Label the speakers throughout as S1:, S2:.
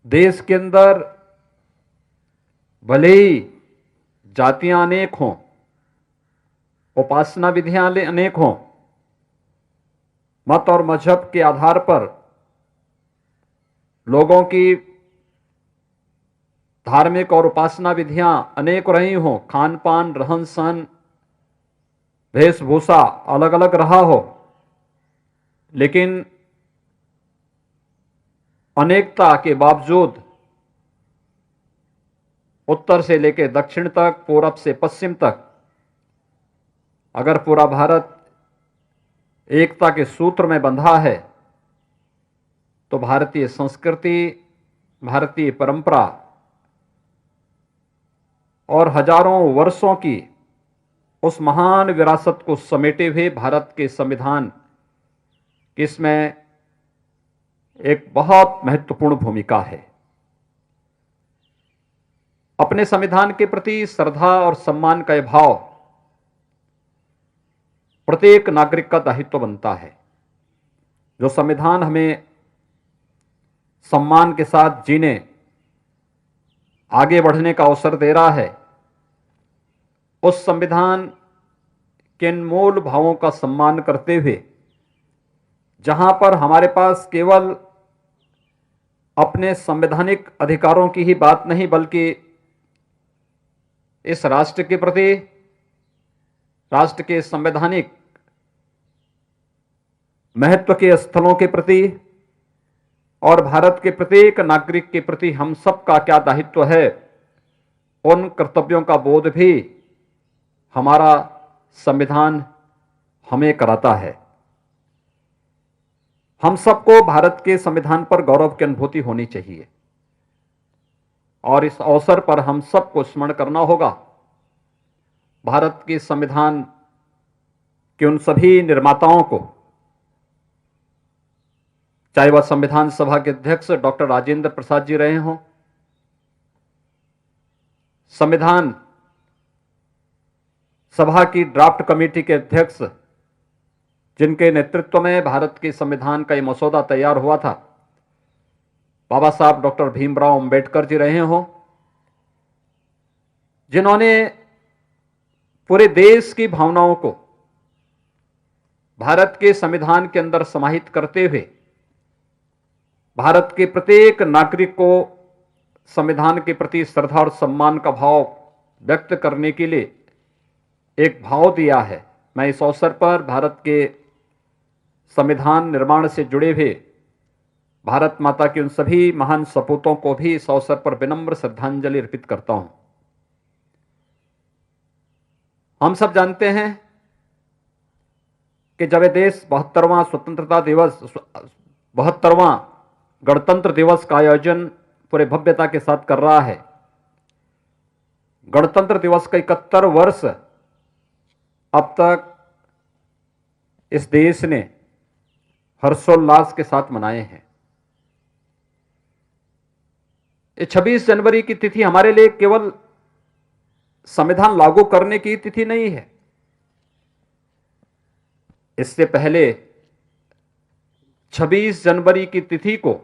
S1: देश के अंदर भले ही जातियां अनेक हों, उपासना विधियां अनेक हों, मत और मजहब के आधार पर लोगों की धार्मिक और उपासना विधियां अनेक रही हों, खान पान, रहन सहन, वेशभूषा अलग अलग रहा हो, लेकिन अनेकता के बावजूद उत्तर से लेकर दक्षिण तक, पूरब से पश्चिम तक, अगर पूरा भारत एकता के सूत्र में बंधा है तो भारतीय संस्कृति, भारतीय परंपरा और हजारों वर्षों की उस महान विरासत को समेटे हुए भारत के संविधान की इसमें एक बहुत महत्वपूर्ण भूमिका है। अपने संविधान के प्रति श्रद्धा और सम्मान का यह भाव प्रत्येक नागरिक का दायित्व बनता है। जो संविधान हमें सम्मान के साथ जीने, आगे बढ़ने का अवसर दे रहा है, उस संविधान के मूल भावों का सम्मान करते हुए जहां पर हमारे पास केवल अपने संवैधानिक अधिकारों की ही बात नहीं, बल्कि इस राष्ट्र के प्रति, राष्ट्र के संवैधानिक महत्व के स्थलों के प्रति और भारत के प्रत्येक नागरिक के प्रति हम सब का क्या दायित्व है, उन कर्तव्यों का बोध भी हमारा संविधान हमें कराता है। हम सबको भारत के संविधान पर गौरव की अनुभूति होनी चाहिए और इस अवसर पर हम सबको स्मरण करना होगा भारत के संविधान के उन सभी निर्माताओं को, चाहे वह संविधान सभा के अध्यक्ष डॉक्टर राजेंद्र प्रसाद जी रहे हों, संविधान सभा की ड्राफ्ट कमेटी के अध्यक्ष जिनके नेतृत्व में भारत के संविधान का यह मसौदा तैयार हुआ था, बाबा साहब डॉक्टर भीमराव अंबेडकर जी रहे हों, जिन्होंने पूरे देश की भावनाओं को भारत के संविधान के अंदर समाहित करते हुए भारत के प्रत्येक नागरिक को संविधान के प्रति श्रद्धा और सम्मान का भाव व्यक्त करने के लिए एक भाव दिया है। मैं इस अवसर पर भारत के संविधान निर्माण से जुड़े हुए भारत माता के उन सभी महान सपूतों को भी इस अवसर पर विनम्र श्रद्धांजलि अर्पित करता हूं। हम सब जानते हैं कि जब यह देश 72वां स्वतंत्रता दिवस, 72वां गणतंत्र दिवस का आयोजन पूरे भव्यता के साथ कर रहा है, गणतंत्र दिवस का 71 वर्ष अब तक इस देश ने हर्षोल्लास के साथ मनाए हैं। 26 जनवरी की तिथि हमारे लिए केवल संविधान लागू करने की तिथि नहीं है। इससे पहले 26 जनवरी की तिथि को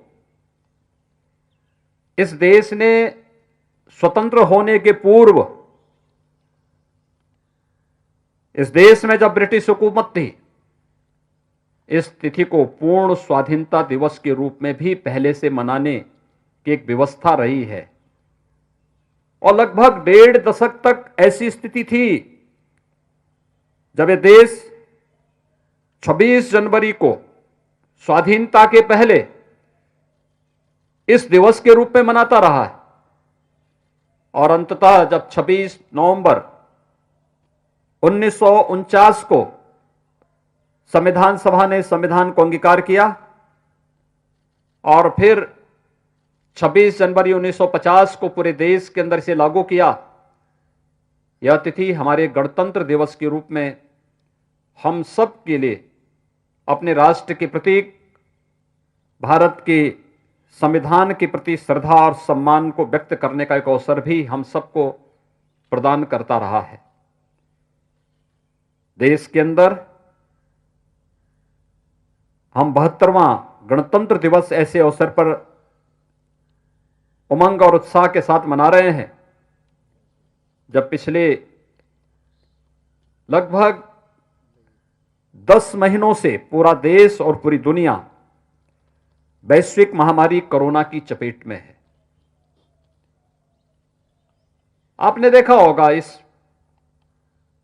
S1: इस देश ने स्वतंत्र होने के पूर्व, इस देश में जब ब्रिटिश हुकूमत थी, इस तिथि को पूर्ण स्वाधीनता दिवस के रूप में भी पहले से मनाने की एक व्यवस्था रही है और लगभग 1.5 दशक तक ऐसी स्थिति थी जब यह देश 26 जनवरी को स्वाधीनता के पहले इस दिवस के रूप में मनाता रहा है और अंततः जब 26 नवंबर 1949 को संविधान सभा ने संविधान को अंगीकार किया और फिर 26 जनवरी 1950 को पूरे देश के अंदर इसे लागू किया, यह तिथि हमारे गणतंत्र दिवस के रूप में हम सब के लिए अपने राष्ट्र के प्रतीक, भारत के संविधान के प्रति श्रद्धा और सम्मान को व्यक्त करने का एक अवसर भी हम सबको प्रदान करता रहा है। देश के अंदर हम 72वां गणतंत्र दिवस ऐसे अवसर पर उमंग और उत्साह के साथ मना रहे हैं, जब पिछले लगभग 10 महीनों से पूरा देश और पूरी दुनिया वैश्विक महामारी कोरोना की चपेट में है। आपने देखा होगा इस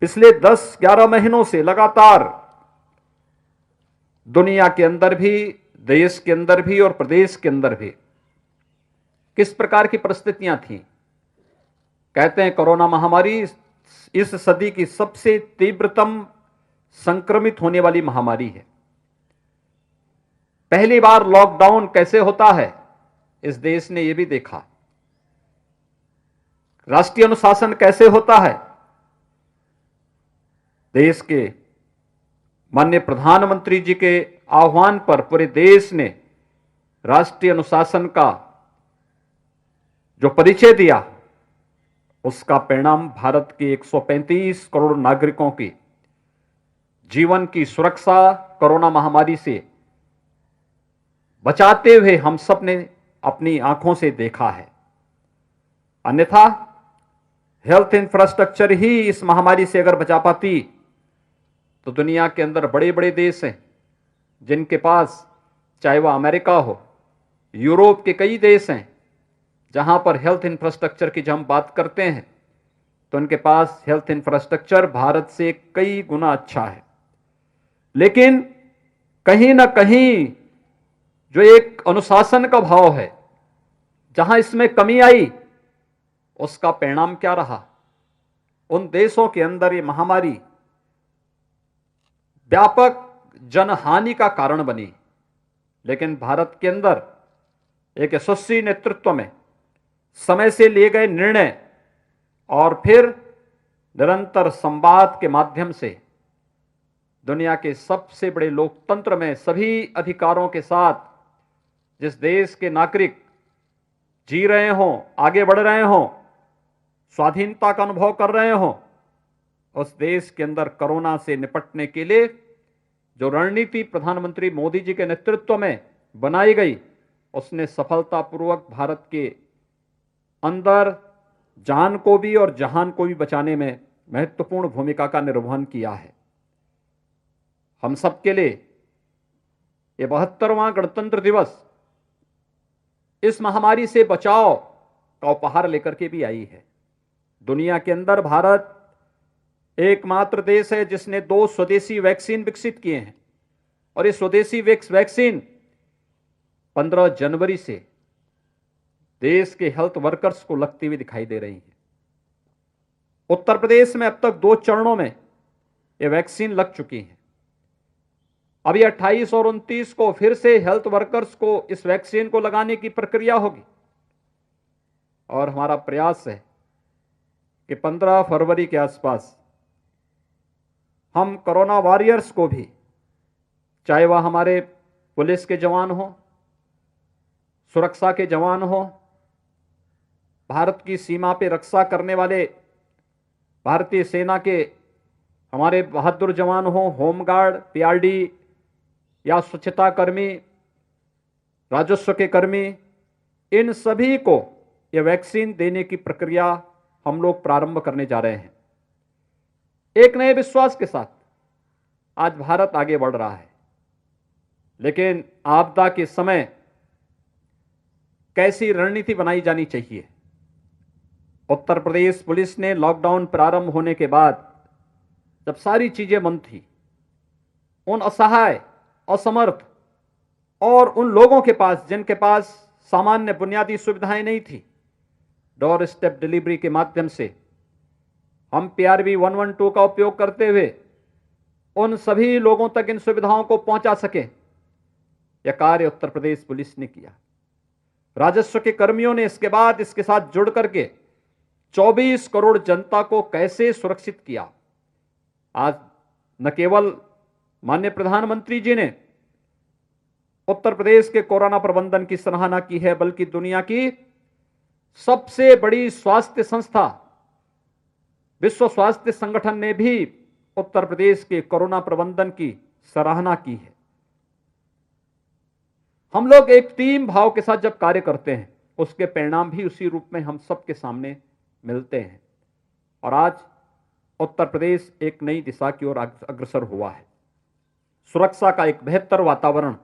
S1: पिछले 10-11 महीनों से लगातार दुनिया के अंदर भी, देश के अंदर भी और प्रदेश के अंदर भी किस प्रकार की परिस्थितियां थीं। कहते हैं कोरोना महामारी इस सदी की सबसे तीव्रतम संक्रमित होने वाली महामारी है। पहली बार लॉकडाउन कैसे होता है इस देश ने यह भी देखा। राष्ट्रीय अनुशासन कैसे होता है, देश के माननीय प्रधानमंत्री जी के आह्वान पर पूरे देश ने राष्ट्रीय अनुशासन का जो परिचय दिया, उसका परिणाम भारत के 135 करोड़ नागरिकों की जीवन की सुरक्षा कोरोना महामारी से बचाते हुए हम सब ने अपनी आंखों से देखा है। अन्यथा हेल्थ इंफ्रास्ट्रक्चर ही इस महामारी से अगर बचा पाती तो दुनिया के अंदर बड़े बड़े देश हैं जिनके पास, चाहे वह अमेरिका हो, यूरोप के कई देश हैं जहां पर हेल्थ इंफ्रास्ट्रक्चर की जब हम बात करते हैं तो उनके पास हेल्थ इंफ्रास्ट्रक्चर भारत से कई गुना अच्छा है। लेकिन कहीं ना कहीं जो एक अनुशासन का भाव है, जहां इसमें कमी आई, उसका परिणाम क्या रहा। उन देशों के अंदर ये महामारी व्यापक जनहानि का कारण बनी। लेकिन भारत के अंदर एक यशस्वी नेतृत्व में समय से लिए गए निर्णय और फिर निरंतर संवाद के माध्यम से दुनिया के सबसे बड़े लोकतंत्र में सभी अधिकारों के साथ जिस देश के नागरिक जी रहे हों, आगे बढ़ रहे हों, स्वाधीनता का अनुभव कर रहे हों, उस देश के अंदर कोरोना से निपटने के लिए जो रणनीति प्रधानमंत्री मोदी जी के नेतृत्व में बनाई गई, उसने सफलतापूर्वक भारत के अंदर जान को भी और जहान को भी बचाने में महत्वपूर्ण भूमिका का निर्वहन किया है। हम सबके लिए ये 72वां गणतंत्र दिवस इस महामारी से बचाव का उपहार लेकर के भी आई है। दुनिया के अंदर भारत एकमात्र देश है जिसने 2 स्वदेशी वैक्सीन विकसित किए हैं और ये स्वदेशी वैक्सीन 15 जनवरी से देश के हेल्थ वर्कर्स को लगती हुई दिखाई दे रही है। उत्तर प्रदेश में अब तक 2 चरणों में ये वैक्सीन लग चुकी है। अभी 28 और 29 को फिर से हेल्थ वर्कर्स को इस वैक्सीन को लगाने की प्रक्रिया होगी और हमारा प्रयास है कि 15 फरवरी के आसपास हम कोरोना वॉरियर्स को भी, चाहे वह हमारे पुलिस के जवान हो, सुरक्षा के जवान हो, भारत की सीमा पे रक्षा करने वाले भारतीय सेना के हमारे बहादुर जवान हो, होमगार्ड, पीआरडी या स्वच्छता कर्मी, राजस्व के कर्मी, इन सभी को यह वैक्सीन देने की प्रक्रिया हम लोग प्रारंभ करने जा रहे हैं। एक नए विश्वास के साथ आज भारत आगे बढ़ रहा है। लेकिन आपदा के समय कैसी रणनीति बनाई जानी चाहिए। उत्तर प्रदेश पुलिस ने लॉकडाउन प्रारंभ होने के बाद जब सारी चीजें बंद थी, उन असहाय, असमर्थ और उन लोगों के पास जिनके पास सामान्य बुनियादी सुविधाएं नहीं थी, डोर स्टेप डिलीवरी के माध्यम से हम PRV 112 का उपयोग करते हुए उन सभी लोगों तक इन सुविधाओं को पहुंचा सके, यह कार्य उत्तर प्रदेश पुलिस ने किया। राजस्व के कर्मियों ने इसके बाद इसके साथ जुड़ करके 24 करोड़ जनता को कैसे सुरक्षित किया। आज न केवल माननीय प्रधानमंत्री जी ने उत्तर प्रदेश के कोरोना प्रबंधन की सराहना की है, बल्कि दुनिया की सबसे बड़ी स्वास्थ्य संस्था विश्व स्वास्थ्य संगठन ने भी उत्तर प्रदेश के कोरोना प्रबंधन की सराहना की है। हम लोग एक टीम भाव के साथ जब कार्य करते हैं, उसके परिणाम भी उसी रूप में हम सबके सामने मिलते हैं। और आज उत्तर प्रदेश एक नई दिशा की ओर अग्रसर हुआ है। सुरक्षा का एक बेहतर वातावरण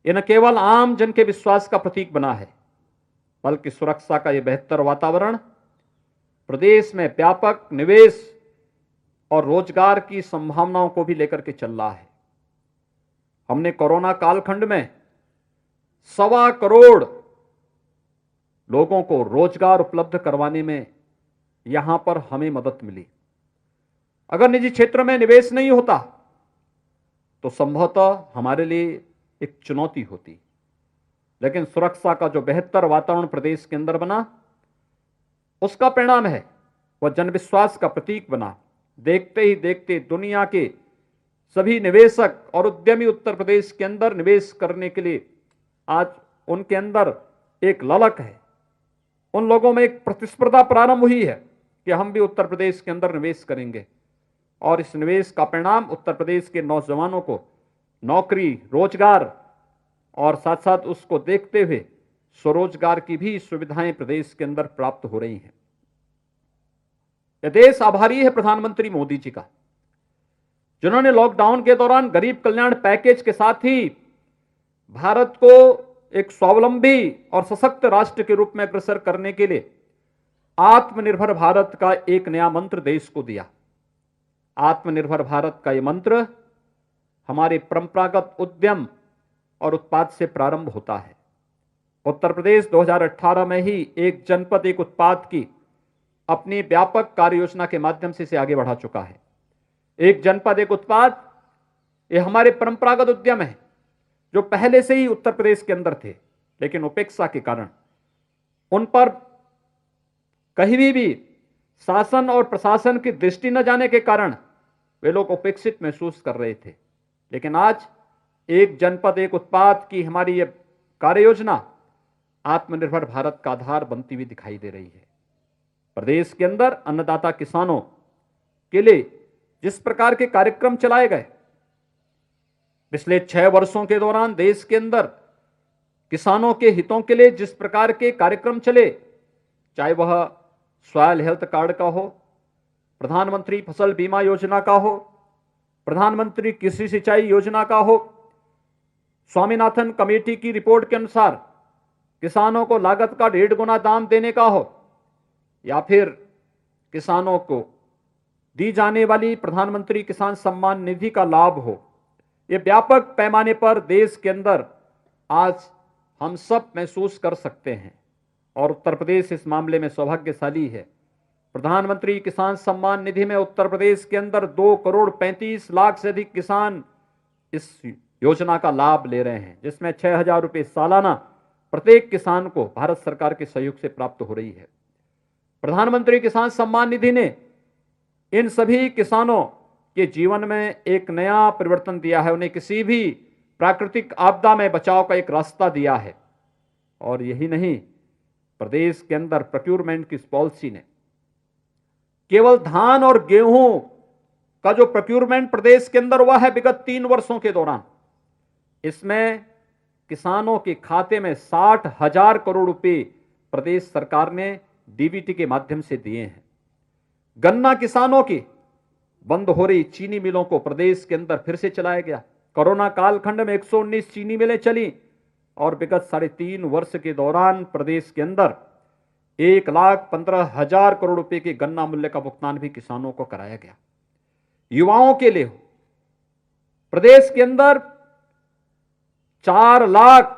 S1: ये न केवल आम जन के विश्वास का प्रतीक बना है, बल्कि सुरक्षा का यह बेहतर वातावरण प्रदेश में व्यापक निवेश और रोजगार की संभावनाओं को भी लेकर के चल रहा है। हमने कोरोना कालखंड में 1.25 करोड़ लोगों को रोजगार उपलब्ध करवाने में यहां पर हमें मदद मिली। अगर निजी क्षेत्र में निवेश नहीं होता तो संभवतः हमारे लिए एक चुनौती होती, लेकिन सुरक्षा का जो बेहतर वातावरण प्रदेश के अंदर बना, उसका परिणाम है वह जनविश्वास का प्रतीक बना। देखते ही देखते दुनिया के सभी निवेशक और उद्यमी उत्तर प्रदेश के अंदर निवेश करने के लिए आज उनके अंदर एक ललक है। उन लोगों में एक प्रतिस्पर्धा प्रारंभ हुई है कि हम भी उत्तर प्रदेश के अंदर निवेश करेंगे, और इस निवेश का परिणाम उत्तर प्रदेश के नौजवानों को नौकरी, रोजगार और साथ साथ उसको देखते हुए स्वरोजगार की भी सुविधाएं प्रदेश के अंदर प्राप्त हो रही हैं। यह देश आभारी है प्रधानमंत्री मोदी जी का, जिन्होंने लॉकडाउन के दौरान गरीब कल्याण पैकेज के साथ ही भारत को एक स्वावलंबी और सशक्त राष्ट्र के रूप में अग्रसर करने के लिए आत्मनिर्भर भारत का एक नया मंत्र देश को दिया। आत्मनिर्भर भारत का यह मंत्र हमारे परंपरागत उद्यम और उत्पाद से प्रारंभ होता है। उत्तर प्रदेश 2018 में ही एक जनपद एक उत्पाद की अपनी व्यापक कार्य योजना के माध्यम से इसे आगे बढ़ा चुका है। एक जनपद एक उत्पाद ये हमारे परंपरागत उद्यम है जो पहले से ही उत्तर प्रदेश के अंदर थे, लेकिन उपेक्षा के कारण उन पर कहीं भी शासन और प्रशासन की दृष्टि न जाने के कारण वे लोग उपेक्षित महसूस कर रहे थे। लेकिन आज एक जनपद एक उत्पाद की हमारी यह कार्य योजना आत्मनिर्भर भारत का आधार बनती हुई दिखाई दे रही है। प्रदेश के अंदर अन्नदाता किसानों के लिए जिस प्रकार के कार्यक्रम चलाए गए, पिछले 6 वर्षों के दौरान देश के अंदर किसानों के हितों के लिए जिस प्रकार के कार्यक्रम चले, चाहे वह सॉयल हेल्थ कार्ड का हो, प्रधानमंत्री फसल बीमा योजना का हो, प्रधानमंत्री कृषि सिंचाई योजना का हो, स्वामीनाथन कमेटी की रिपोर्ट के अनुसार किसानों को लागत का 1.5 गुना दाम देने का हो, या फिर किसानों को दी जाने वाली प्रधानमंत्री किसान सम्मान निधि का लाभ हो, यह व्यापक पैमाने पर देश के अंदर आज हम सब महसूस कर सकते हैं। और उत्तर प्रदेश इस मामले में सौभाग्यशाली है। प्रधानमंत्री किसान सम्मान निधि में उत्तर प्रदेश के अंदर 2 करोड़ 35 लाख से अधिक किसान इस योजना का लाभ ले रहे हैं, जिसमें 6,000 रुपये सालाना प्रत्येक किसान को भारत सरकार के सहयोग से प्राप्त हो रही है। प्रधानमंत्री किसान सम्मान निधि ने इन सभी किसानों के जीवन में एक नया परिवर्तन दिया है, उन्हें किसी भी प्राकृतिक आपदा में बचाव का एक रास्ता दिया है। और यही नहीं, प्रदेश के अंदर प्रोक्योरमेंट की इस पॉलिसी ने केवल धान और गेहूं का जो प्रोक्योरमेंट प्रदेश के अंदर हुआ है विगत 3 वर्षों के दौरान, इसमें किसानों के खाते में 60,000 करोड़ रुपए प्रदेश सरकार ने डीबीटी के माध्यम से दिए हैं। गन्ना किसानों की बंद हो रही चीनी मिलों को प्रदेश के अंदर फिर से चलाया गया। कोरोना कालखंड में 119 चीनी मिलें चली और विगत 3.5 वर्ष के दौरान प्रदेश के अंदर 1,15,000 करोड़ रुपए के गन्ना मूल्य का भुगतान भी किसानों को कराया गया। युवाओं के लिए प्रदेश के अंदर 4 लाख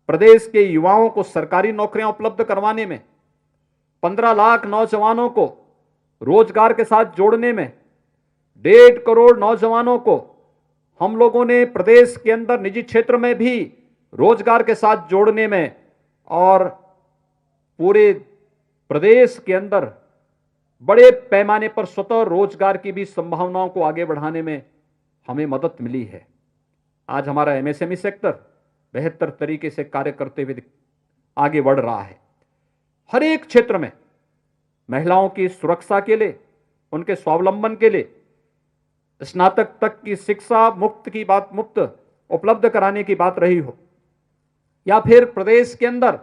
S1: प्रदेश के युवाओं को सरकारी नौकरियां उपलब्ध करवाने में, 15 लाख नौजवानों को रोजगार के साथ जोड़ने में, 1.5 करोड़ नौजवानों को हम लोगों ने प्रदेश के अंदर निजी क्षेत्र में भी रोजगार के साथ जोड़ने में और पूरे प्रदेश के अंदर बड़े पैमाने पर स्वतः रोजगार की भी संभावनाओं को आगे बढ़ाने में हमें मदद मिली है। आज हमारा एमएसएमई सेक्टर बेहतर तरीके से कार्य करते हुए आगे बढ़ रहा है। हर एक क्षेत्र में महिलाओं की सुरक्षा के लिए, उनके स्वावलंबन के लिए स्नातक तक की शिक्षा मुफ्त उपलब्ध कराने की बात रही हो, या फिर प्रदेश के अंदर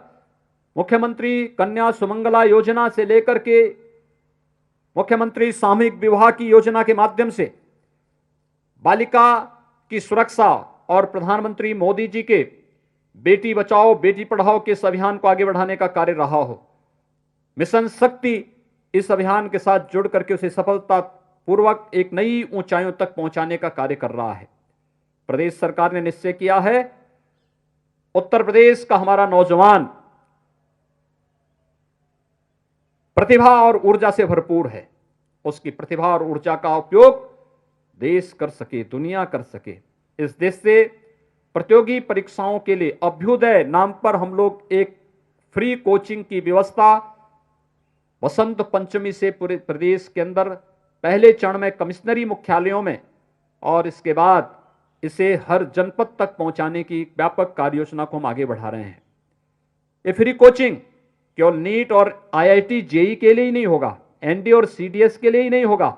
S1: मुख्यमंत्री कन्या सुमंगला योजना से लेकर के मुख्यमंत्री सामूहिक विवाह की योजना के माध्यम से बालिका की सुरक्षा और प्रधानमंत्री मोदी जी के बेटी बचाओ बेटी पढ़ाओ के इस अभियान को आगे बढ़ाने का कार्य रहा हो। मिशन शक्ति इस अभियान के साथ जुड़ करके उसे सफलतापूर्वक एक नई ऊंचाइयों तक पहुंचाने का कार्य कर रहा है। प्रदेश सरकार ने निश्चय किया है, उत्तर प्रदेश का हमारा नौजवान प्रतिभा और ऊर्जा से भरपूर है। उसकी प्रतिभा और ऊर्जा का उपयोग देश कर सके, दुनिया कर सके। इस देश से प्रतियोगी परीक्षाओं के लिए अभ्युदय नाम पर हम लोग एक फ्री कोचिंग की व्यवस्था वसंत पंचमी से पूरे प्रदेश के अंदर पहले चरण में कमिश्नरी मुख्यालयों में और इसके बाद इसे हर जनपद तक पहुंचाने की व्यापक कार्य योजना को हम आगे बढ़ा रहे हैं। ये फ्री कोचिंग केवल नीट और आईआईटी जेई के लिए ही नहीं होगा, एनडी और सीडीएस के लिए ही नहीं होगा,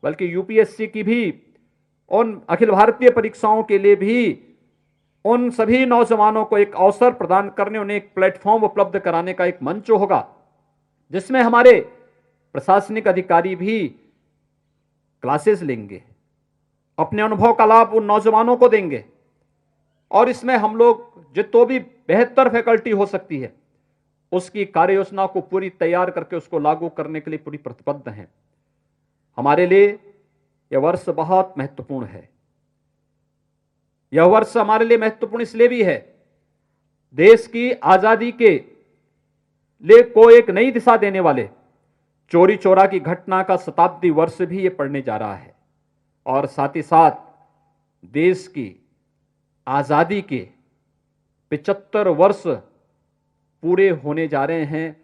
S1: बल्कि यूपीएससी की भी उन अखिल भारतीय परीक्षाओं के लिए भी उन सभी नौजवानों को एक अवसर प्रदान करने, उन्हें एक प्लेटफॉर्म उपलब्ध कराने का एक मंच होगा, जिसमें हमारे प्रशासनिक अधिकारी भी क्लासेस लेंगे, अपने अनुभव का लाभ उन नौजवानों को देंगे और इसमें हम लोग जितो भी बेहतर फैकल्टी हो सकती है उसकी कार्य योजना को पूरी तैयार करके उसको लागू करने के लिए पूरी प्रतिबद्ध हैं। हमारे लिए यह वर्ष बहुत महत्वपूर्ण है। यह वर्ष हमारे लिए महत्वपूर्ण इसलिए भी है, देश की आजादी के लिए को एक नई दिशा देने वाले चोरी चोरा की घटना का शताब्दी वर्ष भी ये पड़ने जा रहा है और साथ ही साथ देश की आजादी के 75 वर्ष पूरे होने जा रहे हैं।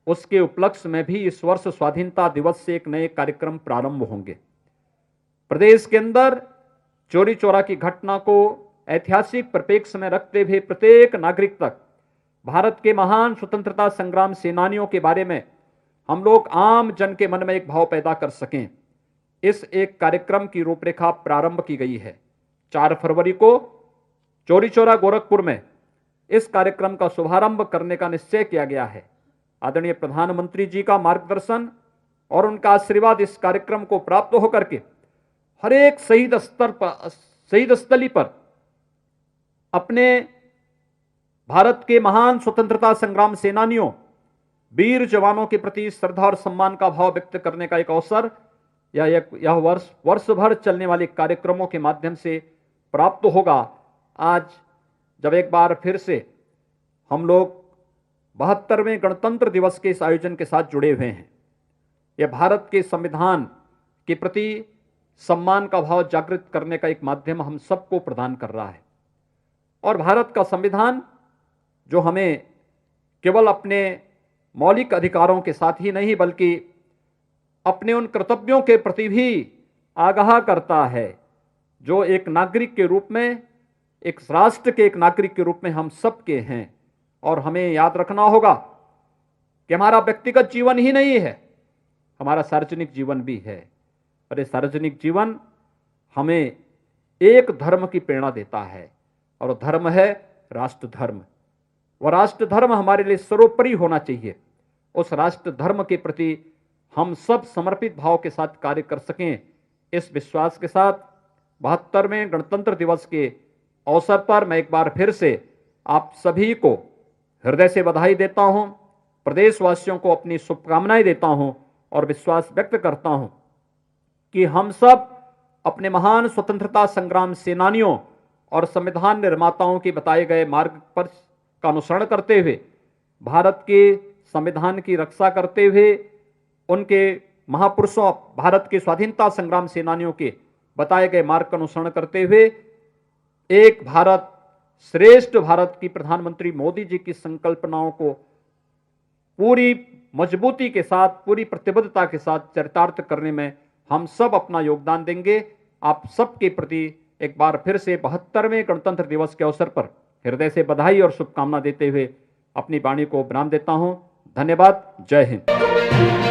S1: उसके उपलक्ष्य में भी इस वर्ष स्वाधीनता दिवस से एक नए कार्यक्रम प्रारंभ होंगे। प्रदेश के अंदर चोरी चोरा की घटना को ऐतिहासिक परिप्रेक्ष्य में रखते हुए प्रत्येक नागरिक तक भारत के महान स्वतंत्रता संग्राम सेनानियों के बारे में हम लोग आम जन के मन में एक भाव पैदा कर सकें, इस एक कार्यक्रम की रूपरेखा प्रारंभ की गई है। 4 फरवरी को चोरी चोरा गोरखपुर में इस कार्यक्रम का शुभारंभ करने का निश्चय किया गया है। आदरणीय प्रधानमंत्री जी का मार्गदर्शन और उनका आशीर्वाद इस कार्यक्रम को प्राप्त होकर के हर एक शहीद स्थली पर अपने भारत के महान स्वतंत्रता संग्राम सेनानियों, वीर जवानों के प्रति श्रद्धा और सम्मान का भाव व्यक्त करने का एक अवसर यह वर्ष भर चलने वाले कार्यक्रमों के माध्यम से प्राप्त होगा। आज जब एक बार फिर से हम लोग 72वें गणतंत्र दिवस के इस आयोजन के साथ जुड़े हुए हैं, यह भारत के संविधान के प्रति सम्मान का भाव जागृत करने का एक माध्यम हम सबको प्रदान कर रहा है। और भारत का संविधान जो हमें केवल अपने मौलिक अधिकारों के साथ ही नहीं बल्कि अपने उन कर्तव्यों के प्रति भी आगाह करता है जो एक नागरिक के रूप में, एक राष्ट्र के एक नागरिक के रूप में हम सबके हैं। और हमें याद रखना होगा कि हमारा व्यक्तिगत जीवन ही नहीं है, हमारा सार्वजनिक जीवन भी है। और ये सार्वजनिक जीवन हमें एक धर्म की प्रेरणा देता है और धर्म है राष्ट्र धर्म। वह राष्ट्र धर्म हमारे लिए सर्वोपरि होना चाहिए। उस राष्ट्र धर्म के प्रति हम सब समर्पित भाव के साथ कार्य कर सकें, इस विश्वास के साथ 72वें गणतंत्र दिवस के अवसर पर मैं एक बार फिर से आप सभी को हृदय से बधाई देता हूं, प्रदेशवासियों को अपनी शुभकामनाएं देता हूं और विश्वास व्यक्त करता हूं कि हम सब अपने महान स्वतंत्रता संग्राम सेनानियों और संविधान निर्माताओं के बताए गए मार्ग पर का अनुसरण करते हुए, भारत के संविधान की रक्षा करते हुए, उनके महापुरुषों भारत के स्वाधीनता संग्राम सेनानियों के बताए गए मार्ग का अनुसरण करते हुए एक भारत श्रेष्ठ भारत की प्रधानमंत्री मोदी जी की संकल्पनाओं को पूरी मजबूती के साथ, पूरी प्रतिबद्धता के साथ चरितार्थ करने में हम सब अपना योगदान देंगे। आप सबके प्रति एक बार फिर से 72वें गणतंत्र दिवस के अवसर पर हृदय से बधाई और शुभकामना देते हुए अपनी वाणी को विराम देता हूं। धन्यवाद। जय हिंद।